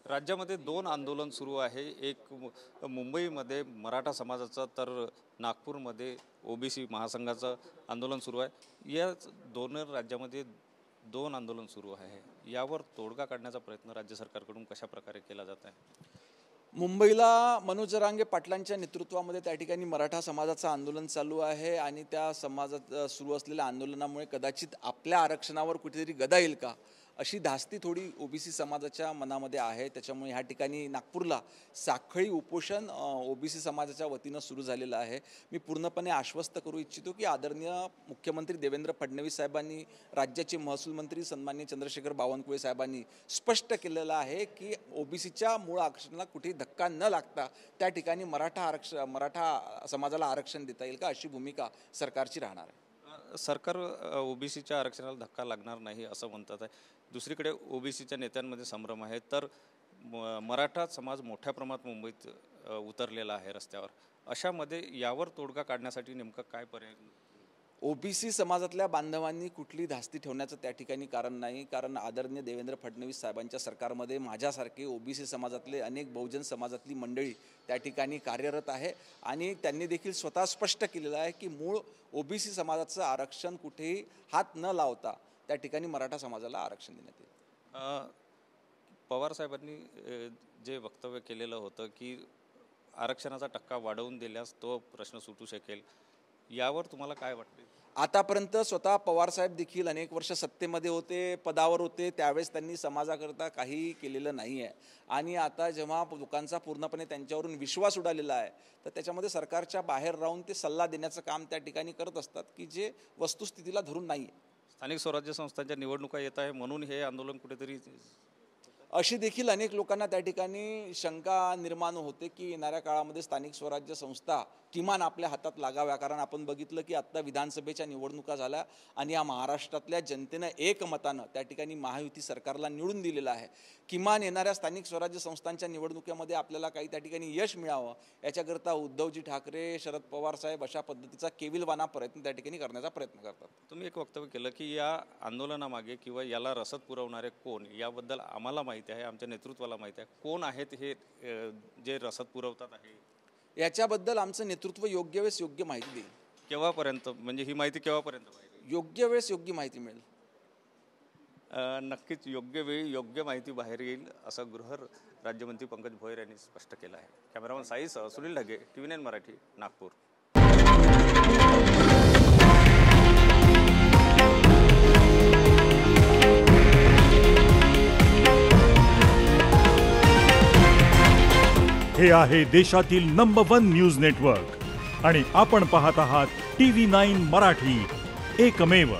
राज्यामध्ये दोन आंदोलन सुरू आहे। एक मुंबईमध्ये मराठा समाजाचं तर नागपूरमध्ये ओबीसी महासंघाचं आंदोलन सुरू आहे। या दोन राज्यामध्ये दोन आंदोलन सुरू आहे। यावर तोडगा काढण्याचा प्रयत्न राज्य सरकारकडून कशा प्रकारे केला जात आहे? मुंबईला मनोज जरांगे पाटलांच्या नेतृत्वामध्ये त्या ठिकाणी मराठा समाजाचं आंदोलन चालू आहे आणि त्या समाजात सुरू असलेल्या आंदोलनामुळे कदाचित आपल्या आरक्षणावर कुठेतरी गदा येईल का अशी धास्ती थोडी ओबीसी समाजाच्या मनामध्ये आहे। त्याच्यामुळे ह्या ठिकाणी नागपूरला साखळी उपोषण ओबीसी समाजाच्या वतीनं सुरू झालेलं आहे। मी पूर्णपणे आश्वस्त करू इच्छितो की आदरणीय मुख्यमंत्री देवेंद्र फडणवीस साहेबांनी, राज्याचे महसूल मंत्री सन्माननीय चंद्रशेखर बावनकुळे साहेबांनी स्पष्ट केलेलं आहे की ओबीसीच्या मूळ आरक्षणाला कुठेही धक्का न लागता त्या ठिकाणी मराठा समाजाला आरक्षण देता येईल का अशी भूमिका सरकारची राहणार आहे। सरकार ओबीसीच्या आरक्षणाला धक्का लागणार नाही असं म्हणतात आहे। दुसरीकडे ओबीसीच्या नेत्यांमध्ये संभ्रम आहे, तर मराठा समाज मोठ्या प्रमाणात मुंबईत उतरलेला आहे रस्त्यावर। अशामध्ये यावर तोडगा काढण्यासाठी नेमकं काय पर्याय? ओबीसी समाजातल्या बांधवांनी कुठली धास्ती ठेवण्याचं त्या ठिकाणी कारण नाही, कारण आदरणीय देवेंद्र फडणवीस साहेबांच्या सरकारमध्ये माझ्यासारखे ओबीसी समाजातले अनेक बहुजन समाजातली मंडळी त्या ठिकाणी कार्यरत आहे आणि त्यांनी देखील स्वतः स्पष्ट केलेलं आहे की मूळ ओबीसी समाजाचं आरक्षण कुठेही हात न लावता त्या ठिकाणी मराठा समाजाला आरक्षण देण्यात येईल। पवार साहेबांनी जे वक्तव्य केलेलं होतं की आरक्षणाचा टक्का वाढवून दिल्यास तो प्रश्न सुटू शकेल, यावर तुम्हाला काय वाटते? आतापर्यंत स्वतः पवार साहेब देखील अनेक वर्ष सत्तेमध्ये होते, पदावर होते, त्यावेळेस त्यांनी समाजाकरता काही केलेलं नाही आहे आणि आता जेव्हा लोकांचा पूर्णपणे त्यांच्यावरून विश्वास उडालेला आहे तर त्याच्यामध्ये सरकारच्या बाहेर राहून ते सल्ला देण्याचं काम त्या ठिकाणी करत असतात की जे वस्तुस्थितीला धरून नाही आहे। स्थानिक स्वराज्य संस्थांच्या निवडणुका येत आहे म्हणून हे आंदोलन कुठेतरी अशी देखील अनेक लोकांना त्या ठिकाणी शंका निर्माण होते की येणाऱ्या काळामध्ये स्थानिक स्वराज्य संस्था किमान आपल्या हातात लागाव्या, कारण आपण बघितलं की आत्ता विधानसभेच्या निवडणुका झाल्या आणि या महाराष्ट्रातल्या जनतेनं एकमतानं त्या ठिकाणी महायुती सरकारला निवडून दिलेलं आहे। किमान येणाऱ्या स्थानिक स्वराज्य संस्थांच्या निवडणुकीमध्ये आपल्याला काही त्या ठिकाणी यश मिळावं याच्याकरता उद्धवजी ठाकरे, शरद पवार साहेब अशा पद्धतीचा केविलवाना प्रयत्न त्या ठिकाणी करण्याचा प्रयत्न करतात। तुम्ही एक वक्तव्य केलं की या आंदोलनामागे किंवा याला रसद पुरवणारे कोण, याबद्दल आम्हाला माहिती आहे, आमच्या नेतृत्वाला माहिती आहे, कोण आहेत हे जे रसद पुरवतात आहे याच्याबद्दल आमचं नेतृत्व योग्य वेळेस योग्य माहिती देईल। केव्हापर्यंत, म्हणजे ही माहिती केव्हापर्यंत पाहिजे? योग्य वेळेस योग्य माहिती मिळेल। नक्कीच योग्य वेळी योग्य माहिती बाहेर येईल असं गृह राज्यमंत्री पंकज भोयर यांनी स्पष्ट केलं आहे। कॅमेरामन साईसह सुनील ढगे, TV9 मराठी, नागपूर। हे आहे देशातील नंबर 1 न्यूज नेटवर्क आणि आपण पाहत आहात TV9 मराठी, एकमेव।